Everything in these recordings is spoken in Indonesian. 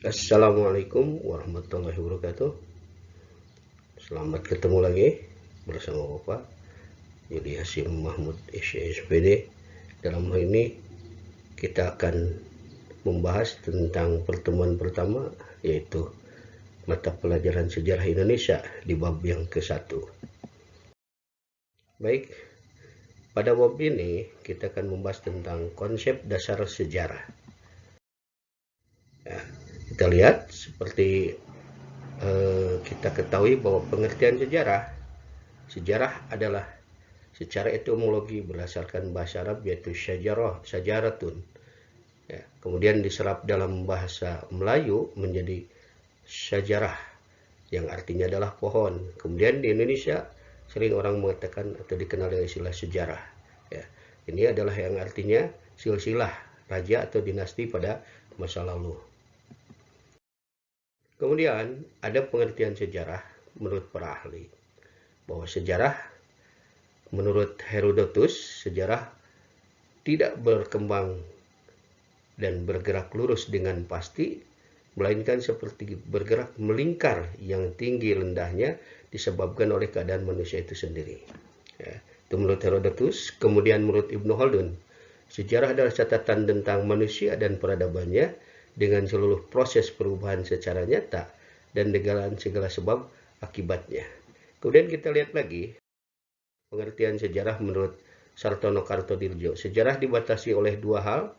Assalamualaikum warahmatullahi wabarakatuh. Selamat ketemu lagi bersama Bapak Yudi Hasim Mahmud SPD. Dalam hal ini kita akan membahas tentang pertemuan pertama, yaitu mata pelajaran sejarah Indonesia di bab yang ke-1. Baik, pada bab ini kita akan membahas tentang konsep dasar sejarah. Ya, kita lihat seperti kita ketahui bahwa pengertian sejarah adalah secara etimologi berdasarkan bahasa Arab, yaitu sajaratun. Ya, kemudian diserap dalam bahasa Melayu menjadi sajarah, yang artinya adalah pohon. Kemudian di Indonesia sering orang mengatakan atau dikenal dengan istilah sejarah. Ya, ini adalah yang artinya silsilah raja atau dinasti pada masa lalu. Kemudian ada pengertian sejarah menurut para ahli, bahwa sejarah menurut Herodotus, sejarah tidak berkembang dan bergerak lurus dengan pasti, melainkan seperti bergerak melingkar yang tinggi rendahnya disebabkan oleh keadaan manusia itu sendiri. Ya, itu menurut Herodotus. Kemudian menurut Ibnu Khaldun, sejarah adalah catatan tentang manusia dan peradabannya dengan seluruh proses perubahan secara nyata dan dengan segala sebab akibatnya. Kemudian kita lihat lagi pengertian sejarah menurut Sartono Kartodirjo. Sejarah dibatasi oleh dua hal,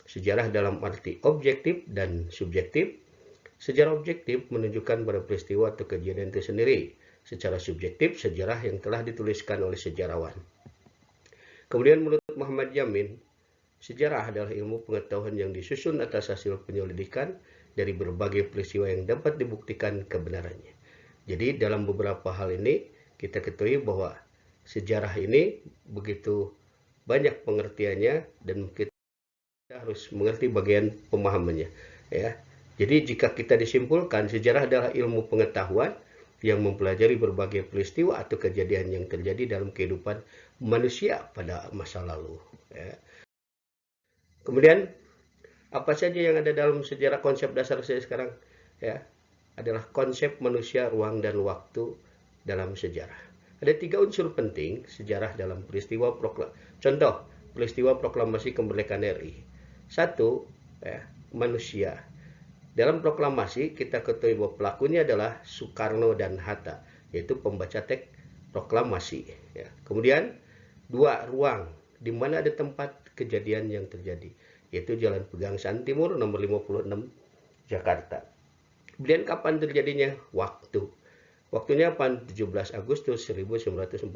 sejarah dalam arti objektif dan subjektif. Sejarah objektif menunjukkan pada peristiwa atau kejadian itu sendiri. Secara subjektif, sejarah yang telah dituliskan oleh sejarawan. Kemudian menurut Muhammad Yamin, sejarah adalah ilmu pengetahuan yang disusun atas hasil penyelidikan dari berbagai peristiwa yang dapat dibuktikan kebenarannya. Jadi dalam beberapa hal ini kita ketahui bahwa sejarah ini begitu banyak pengertiannya dan kita harus mengerti bagian pemahamannya. Ya, jadi jika kita disimpulkan, sejarah adalah ilmu pengetahuan yang mempelajari berbagai peristiwa atau kejadian yang terjadi dalam kehidupan manusia pada masa lalu. Ya. Kemudian apa saja yang ada dalam sejarah konsep dasar saya sekarang? Ya, adalah konsep manusia, ruang, dan waktu dalam sejarah. Ada 3 unsur penting sejarah dalam peristiwa contoh peristiwa proklamasi kemerdekaan RI. 1, ya, manusia. Dalam proklamasi kita ketahui bahwa pelakunya adalah Soekarno dan Hatta, yaitu pembaca teks proklamasi. Ya. Kemudian 2, ruang, di mana ada tempat kejadian yang terjadi, yaitu Jalan Pegangsaan Timur nomor 56 Jakarta. Kemudian kapan terjadinya? Waktu. Waktunya apa? 17 Agustus 1945.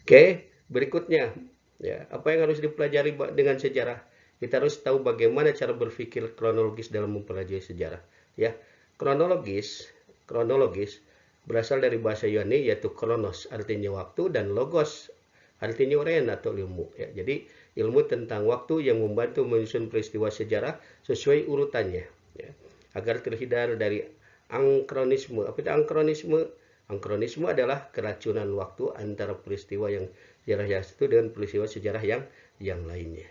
Oke, berikutnya, ya, apa yang harus dipelajari dengan sejarah? Kita harus tahu bagaimana cara berpikir kronologis dalam mempelajari sejarah. Ya, kronologis berasal dari bahasa Yunani, yaitu kronos artinya waktu dan logos artinya uraian atau ilmu. Ya, jadi ilmu tentang waktu yang membantu menyusun peristiwa sejarah sesuai urutannya. Ya, agar terhindar dari ankronisme. Apa itu ankronisme? Ankronisme adalah keracunan waktu antara peristiwa yang sejarah yang satu dengan peristiwa sejarah yang lainnya.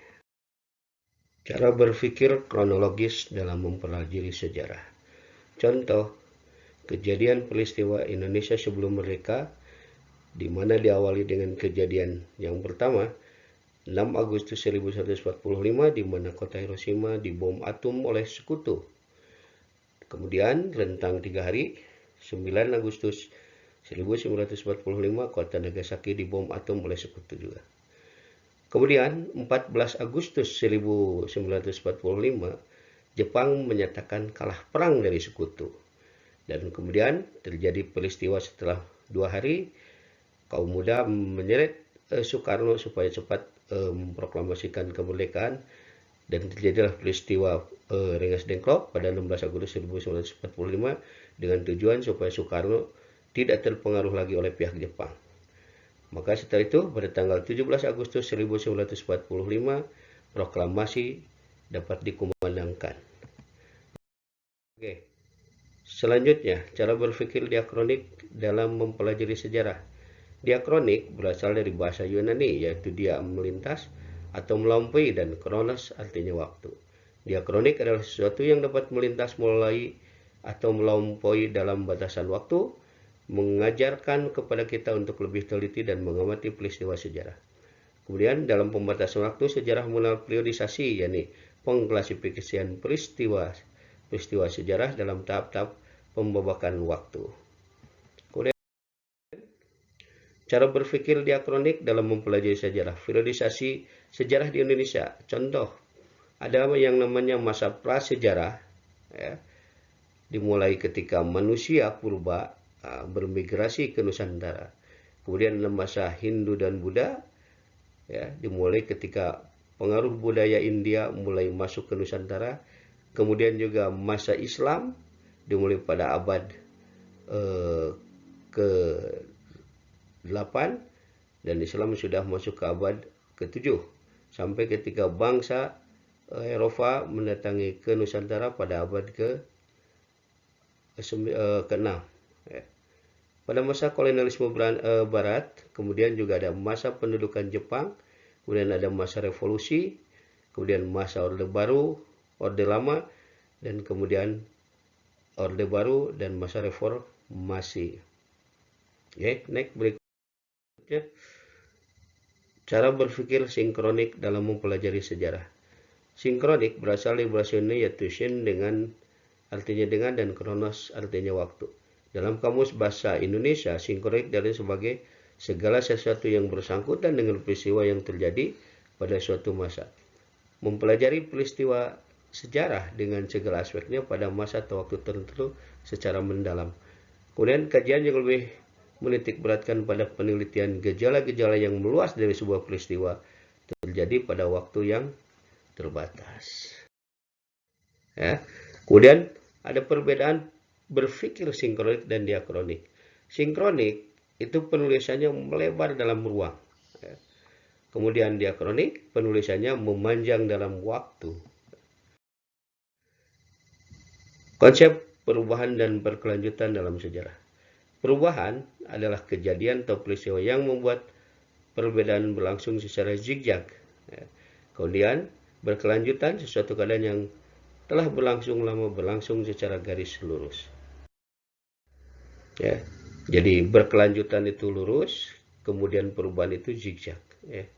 Cara berpikir kronologis dalam mempelajari sejarah. Contoh, kejadian peristiwa Indonesia sebelum merdeka, di mana diawali dengan kejadian yang pertama, 6 Agustus 1945, di mana kota Hiroshima dibom atom oleh sekutu. Kemudian rentang 3 hari, 9 Agustus 1945, kota Nagasaki dibom atom oleh sekutu juga. Kemudian 14 Agustus 1945, Jepang menyatakan kalah perang dari sekutu. Dan kemudian terjadi peristiwa setelah 2 hari, kaum muda menyeret Soekarno supaya cepat memproklamasikan kemerdekaan, dan terjadilah peristiwa Rengas Dengklok pada 16 Agustus 1945 dengan tujuan supaya Soekarno tidak terpengaruh lagi oleh pihak Jepang. Maka setelah itu pada tanggal 17 Agustus 1945 proklamasi dapat dikumandangkan. Oke. Selanjutnya, cara berpikir diakronik dalam mempelajari sejarah. Diakronik berasal dari bahasa Yunani, yaitu dia melintas atau melampaui, dan kronos artinya waktu. Diakronik adalah sesuatu yang dapat melintas mulai atau melampaui dalam batasan waktu, mengajarkan kepada kita untuk lebih teliti dan mengamati peristiwa sejarah. Kemudian dalam pembatasan waktu, sejarah mengenal periodisasi, yakni pengklasifikasian peristiwa sejarah dalam tahap-tahap pembabakan waktu. Kemudian cara berpikir diakronik dalam mempelajari sejarah. Periodisasi sejarah di Indonesia. Contoh, ada yang namanya masa prasejarah, ya, dimulai ketika manusia purba bermigrasi ke Nusantara. Kemudian ada masa Hindu dan Buddha, ya, dimulai ketika pengaruh budaya India mulai masuk ke Nusantara. Kemudian juga masa Islam dimulai pada abad ke-8 dan Islam sudah masuk ke abad ke-7 sampai ketika bangsa Eropa mendatangi ke Nusantara pada abad ke-6. Ya. Pada masa kolonialisme Barat, kemudian juga ada masa pendudukan Jepang, kemudian ada masa revolusi, kemudian masa Orde Baru, Orde Lama, dan kemudian Orde Baru dan masa reformasi. Oke, next berikutnya. Cara berpikir sinkronik dalam mempelajari sejarah. Sinkronik berasal dari bahasa Yunani yaitu syn dengan artinya dengan dan kronos artinya waktu. Dalam kamus bahasa Indonesia, sinkronik dari sebagai segala sesuatu yang bersangkutan dengan peristiwa yang terjadi pada suatu masa. Mempelajari peristiwa sejarah dengan segala aspeknya pada masa atau waktu tertentu secara mendalam. Kemudian kajian yang lebih menitik beratkan pada penelitian gejala-gejala yang meluas dari sebuah peristiwa terjadi pada waktu yang terbatas. Ya. Kemudian ada perbedaan berpikir sinkronik dan diakronik. Sinkronik itu penulisannya melebar dalam ruang. Ya. Kemudian diakronik penulisannya memanjang dalam waktu. Konsep perubahan dan berkelanjutan dalam sejarah. Perubahan adalah kejadian atau peristiwa yang membuat perbedaan berlangsung secara zigzag. Ya. Kemudian berkelanjutan sesuatu keadaan yang telah berlangsung lama berlangsung secara garis lurus. Ya. Jadi berkelanjutan itu lurus, kemudian perubahan itu zigzag. Ya.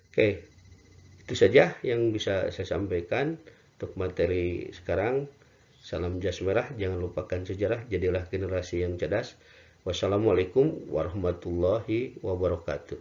Oke, itu saja yang bisa saya sampaikan untuk materi sekarang. Salam jas merah, jangan lupakan sejarah, jadilah generasi yang cerdas. Wassalamualaikum warahmatullahi wabarakatuh.